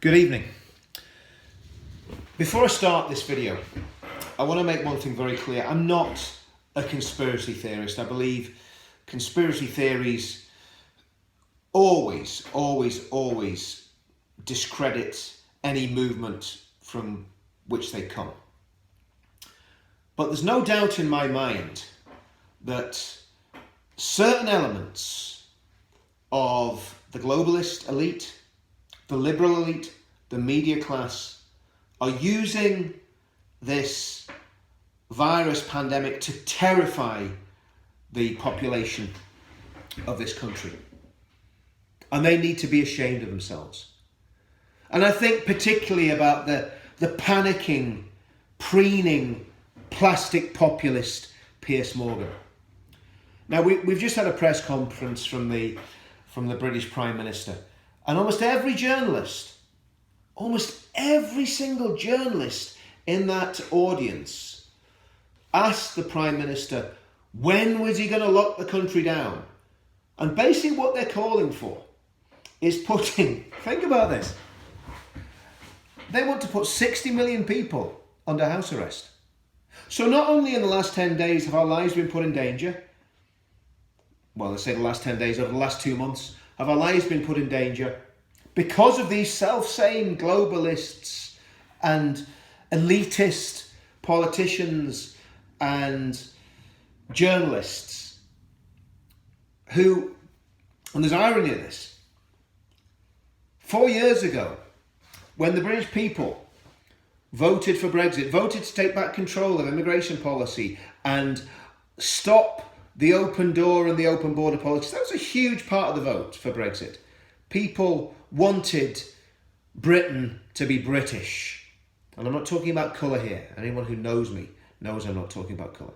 Good evening. Before I start this video, I want to make one thing very clear. I'm not a conspiracy theorist. I believe conspiracy theories always discredit any movement from which they come. But there's no doubt in my mind that certain elements of the globalist elite, the liberal elite, the media class are using this virus pandemic to terrify the population of this country. And they need to be ashamed of themselves. And I think particularly about the panicking, preening, plastic populist Piers Morgan. Now we've just had a press conference from the British Prime Minister, and almost every single journalist in that audience asked the Prime Minister when was he going to lock the country down. And basically what they're calling for is think about this, they want to put 60 million people under house arrest. So not only in the last 10 days have our lives been put in danger, well, let's say the last 10 days, over the last 2 months, have our lives been put in danger because of these self-same globalists and elitist politicians and journalists who, and there's irony in this, 4 years ago, when the British people voted for Brexit, voted to take back control of immigration policy and stop the open door and the open border policy, that was a huge part of the vote for Brexit. People wanted Britain to be British. And I'm not talking about colour here. Anyone who knows me knows I'm not talking about colour.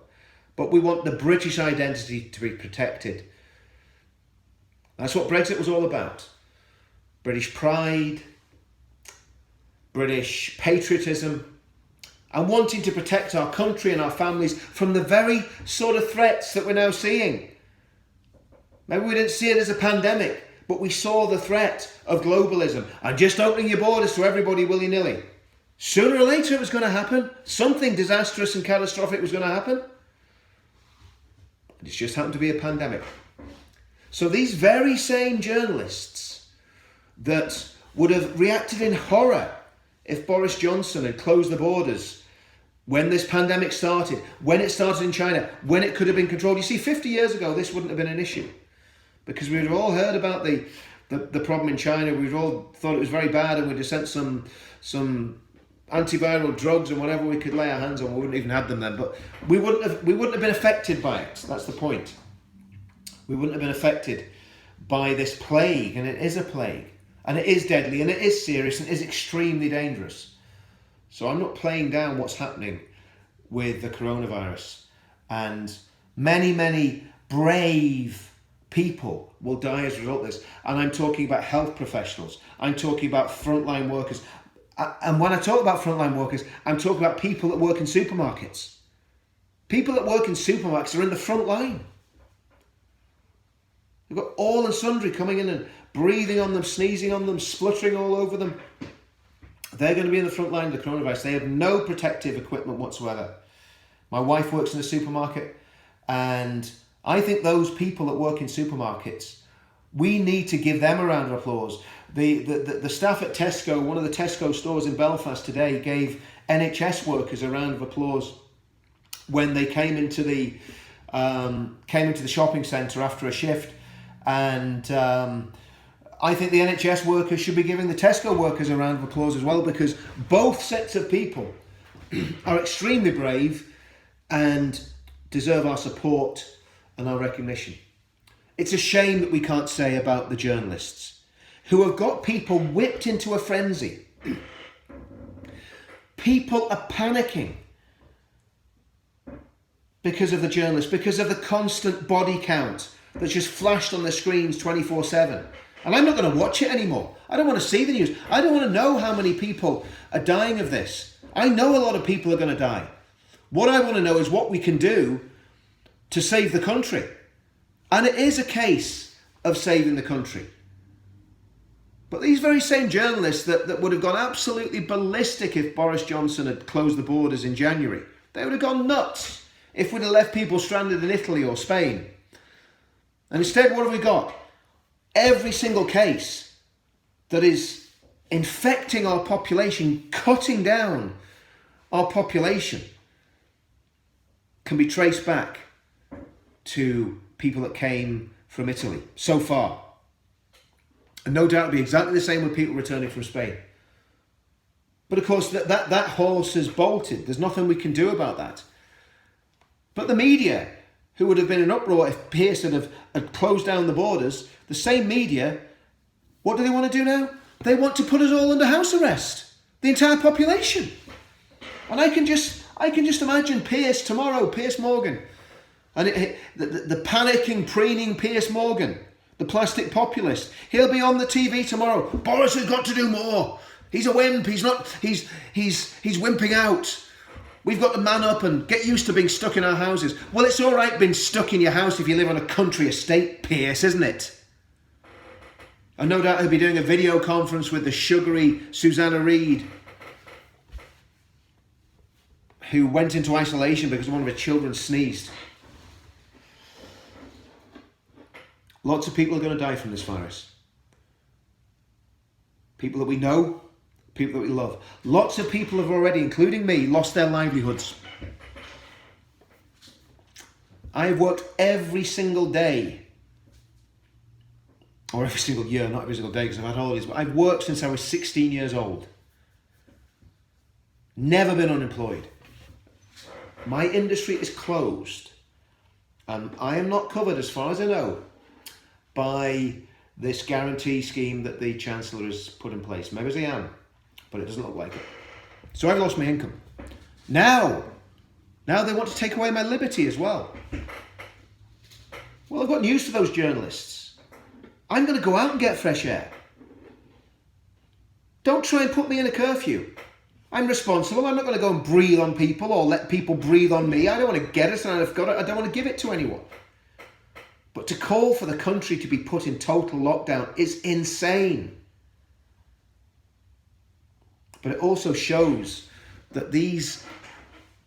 But we want the British identity to be protected. That's what Brexit was all about. British pride, British patriotism, and wanting to protect our country and our families from the very sort of threats that we're now seeing. Maybe we didn't see it as a pandemic, but we saw the threat of globalism and just opening your borders to everybody willy-nilly. Sooner or later it was going to happen. Something disastrous and catastrophic was going to happen. It's just happened to be a pandemic. So these very same journalists that would have reacted in horror if Boris Johnson had closed the borders when this pandemic started, when it started in China, when it could have been controlled. You see, 50 years ago, this wouldn't have been an issue because we would have all heard about the problem in China. We'd all thought it was very bad and we'd have sent some antiviral drugs and whatever we could lay our hands on. We wouldn't even have them then, but we wouldn't have been affected by it. That's the point. We wouldn't have been affected by this plague, and it is a plague. And it is deadly, and it is serious, and it is extremely dangerous. So I'm not playing down what's happening with the coronavirus. And many brave people will die as a result of this. And I'm talking about health professionals. I'm talking about frontline workers. And when I talk about frontline workers, I'm talking about people that work in supermarkets. People that work in supermarkets are in the front line. You've got all and sundry coming in and breathing on them, sneezing on them, spluttering all over them. They're going to be in the front line of the coronavirus. They have no protective equipment whatsoever. My wife works in a supermarket, and I think those people that work in supermarkets, we need to give them a round of applause. The staff at Tesco, one of the Tesco stores in Belfast today, gave NHS workers a round of applause when they came into the shopping centre after a shift. And I think the NHS workers should be giving the Tesco workers a round of applause as well, because both sets of people are extremely brave and deserve our support and our recognition. It's a shame that we can't say about the journalists who have got people whipped into a frenzy. People are panicking because of the journalists, because of the constant body count that's just flashed on the screens 24/7. And I'm not going to watch it anymore. I don't want to see the news. I don't want to know how many people are dying of this. I know a lot of people are going to die. What I want to know is what we can do to save the country. And it is a case of saving the country. But these very same journalists that would have gone absolutely ballistic if Boris Johnson had closed the borders in January, they would have gone nuts if we'd have left people stranded in Italy or Spain. And instead, what have we got? Every single case that is infecting our population, cutting down our population, can be traced back to people that came from Italy so far. And no doubt it'll be exactly the same with people returning from Spain. But of course, that horse has bolted. There's nothing we can do about that. But the media, who would have been in uproar if Pearson had closed down the borders, the same media, what do they want to do now? They want to put us all under house arrest. The entire population. And I can just imagine Piers Morgan, and the panicking, preening Piers Morgan, the plastic populist. He'll be on the TV tomorrow. Boris has got to do more. He's a wimp. He's wimping out. We've got to man up and get used to being stuck in our houses. Well, it's all right being stuck in your house if you live on a country estate, Piers, isn't it? And no doubt he'll be doing a video conference with the sugary Susanna Reid, who went into isolation because one of her children sneezed. Lots of people are going to die from this virus. People that we know, people that we love. Lots of people have already, including me, lost their livelihoods. I've worked every single day, or every single year, not every single day because I've had holidays, but I've worked since I was 16 years old. Never been unemployed. My industry is closed, and I am not covered, as far as I know, by this guarantee scheme that the Chancellor has put in place. Maybe I am, but it doesn't look like it. So I've lost my income. Now they want to take away my liberty as well. Well, I've got news for those journalists. I'm going to go out and get fresh air. Don't try and put me in a curfew. I'm responsible. I'm not going to go and breathe on people or let people breathe on me. I don't want to get it, and I've got it. I don't want to give it to anyone. But to call for the country to be put in total lockdown is insane. But it also shows that these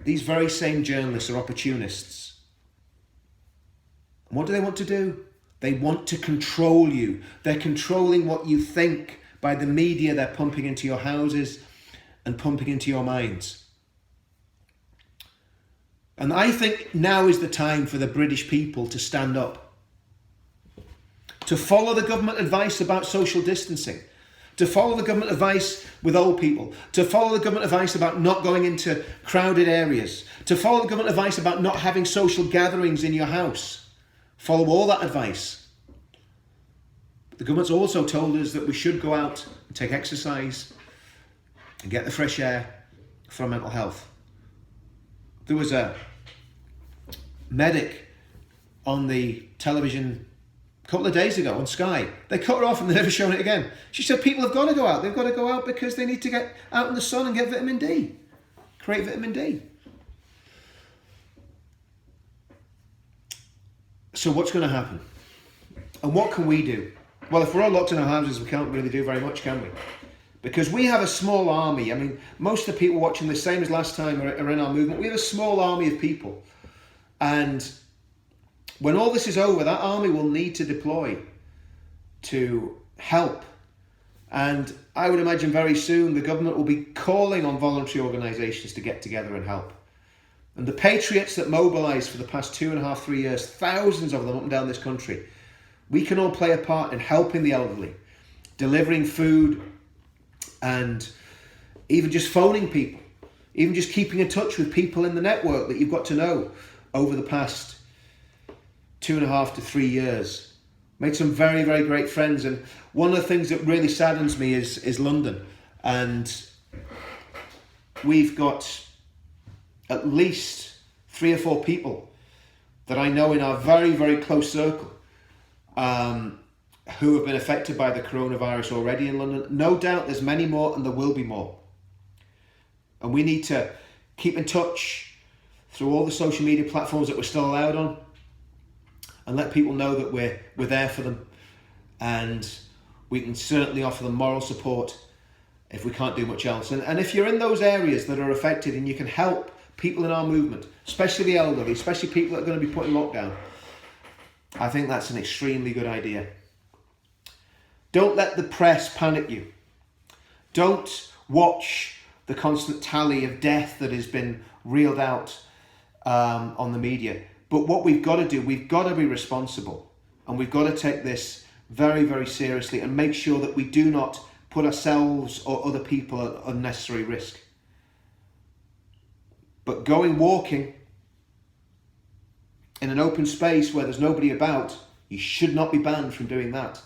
very same journalists are opportunists. And what do they want to do? They want to control you. They're controlling what you think by the media they're pumping into your houses and pumping into your minds. And I think now is the time for the British people to stand up. To follow the government advice about social distancing, to follow the government advice with old people, to follow the government advice about not going into crowded areas, to follow the government advice about not having social gatherings in your house. Follow all that advice. The government's also told us that we should go out and take exercise and get the fresh air for our mental health. There was a medic on the television a couple of days ago on Sky. They cut her off and they've never shown it again. She said people have got to go out. They've got to go out because they need to get out in the sun and get vitamin D. Create vitamin D. So what's going to happen? And what can we do? Well, if we're all locked in our houses, we can't really do very much, can we? Because we have a small army. I mean, most of the people watching this, same as last time, are in our movement. We have a small army of people. And when all this is over, that army will need to deploy to help. And I would imagine very soon the government will be calling on voluntary organisations to get together and help. And the patriots that mobilised for the past 2.5, 3 years, thousands of them up and down this country, we can all play a part in helping the elderly, delivering food, and even just phoning people, even just keeping in touch with people in the network that you've got to know over the past 2.5 to 3 years. Made some very, very great friends. And one of the things that really saddens me is London. And we've got at least 3 or 4 people that I know in our very, very close circle who have been affected by the coronavirus already in London. No doubt there's many more, and there will be more. And we need to keep in touch through all the social media platforms that we're still allowed on, and let people know that we're there for them, and We can certainly offer them moral support if we can't do much else. And if you're in those areas that are affected and you can help people in our movement, especially the elderly, especially people that are going to be put in lockdown, I think that's an extremely good idea. Don't let the press panic you. Don't watch the constant tally of death that has been reeled out on the media. But what we've got to do, we've got to be responsible, and we've got to take this very, very seriously and make sure that we do not put ourselves or other people at unnecessary risk. But going walking in an open space where there's nobody about, you should not be banned from doing that.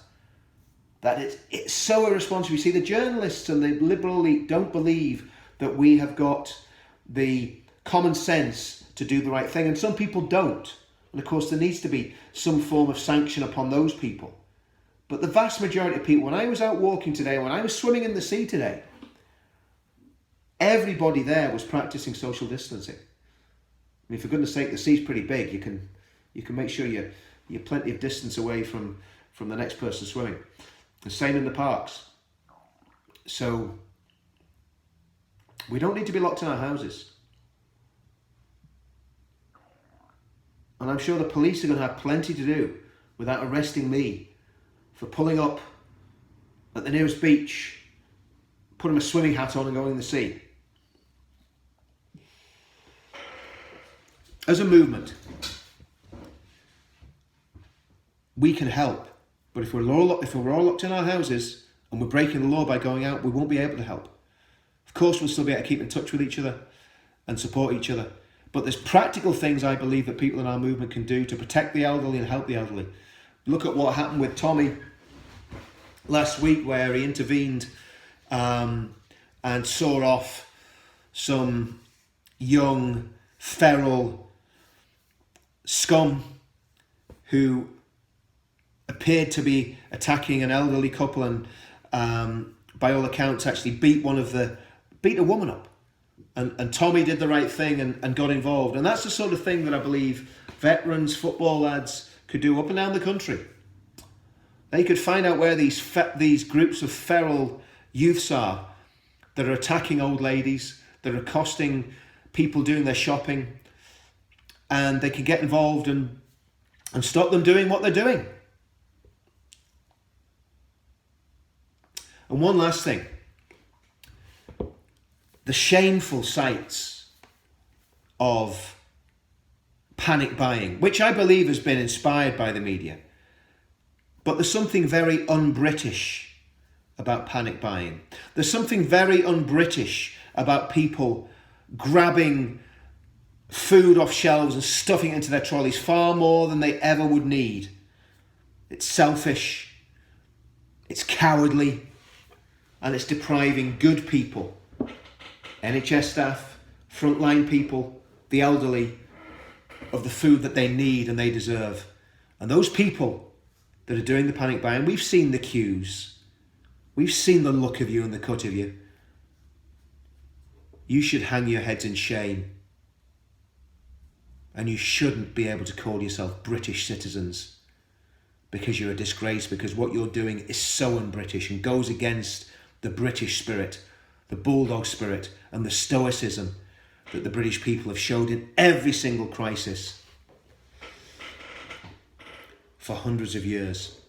It's so irresponsible. You see, the journalists and the liberal elite don't believe that we have got the common sense to do the right thing, and some people don't. And of course, there needs to be some form of sanction upon those people. But the vast majority of people, when I was out walking today, when I was swimming in the sea today, everybody there was practicing social distancing. I mean, for goodness sake, the sea's pretty big. You can make sure you're plenty of distance away from the next person swimming. The same in the parks. So we don't need to be locked in our houses. And I'm sure the police are going to have plenty to do without arresting me for pulling up at the nearest beach, putting a swimming hat on and going in the sea. As a movement, we can help. But if we're all locked in our houses and we're breaking the law by going out, we won't be able to help. Of course, we'll still be able to keep in touch with each other and support each other. But there's practical things I believe that people in our movement can do to protect the elderly and help the elderly. Look at what happened with Tommy last week, where he intervened and saw off some young, feral scum who appeared to be attacking an elderly couple and by all accounts actually beat a woman up. And Tommy did the right thing and got involved. And that's the sort of thing that I believe veterans, football lads could do up and down the country. They could find out where these groups of feral youths are that are attacking old ladies, that are accosting people doing their shopping, and they can get involved and stop them doing what they're doing. And one last thing. The shameful sights of panic buying, which I believe has been inspired by the media. But there's something very un-British about panic buying. There's something very un-British about people grabbing food off shelves and stuffing it into their trolleys far more than they ever would need. It's selfish, it's cowardly, and it's depriving good people, NHS staff, frontline people, the elderly, of the food that they need and they deserve. And those people that are doing the panic buying, we've seen the queues. We've seen the look of you and the cut of you. You should hang your heads in shame. And you shouldn't be able to call yourself British citizens because you're a disgrace, because what you're doing is so un-British and goes against the British spirit, the bulldog spirit, and the stoicism that the British people have showed in every single crisis for hundreds of years.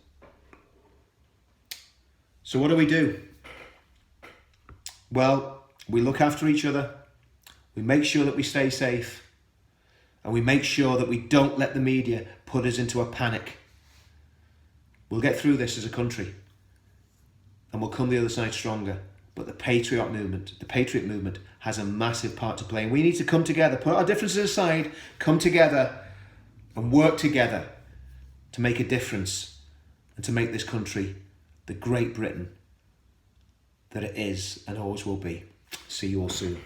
So what do? Well, we look after each other, we make sure that we stay safe, and we make sure that we don't let the media put us into a panic. We'll get through this as a country, and we'll come the other side stronger. But the patriot movement has a massive part to play. And we need to come together, put our differences aside, come together and work together to make a difference and to make this country the Great Britain that it is and always will be. See you all soon.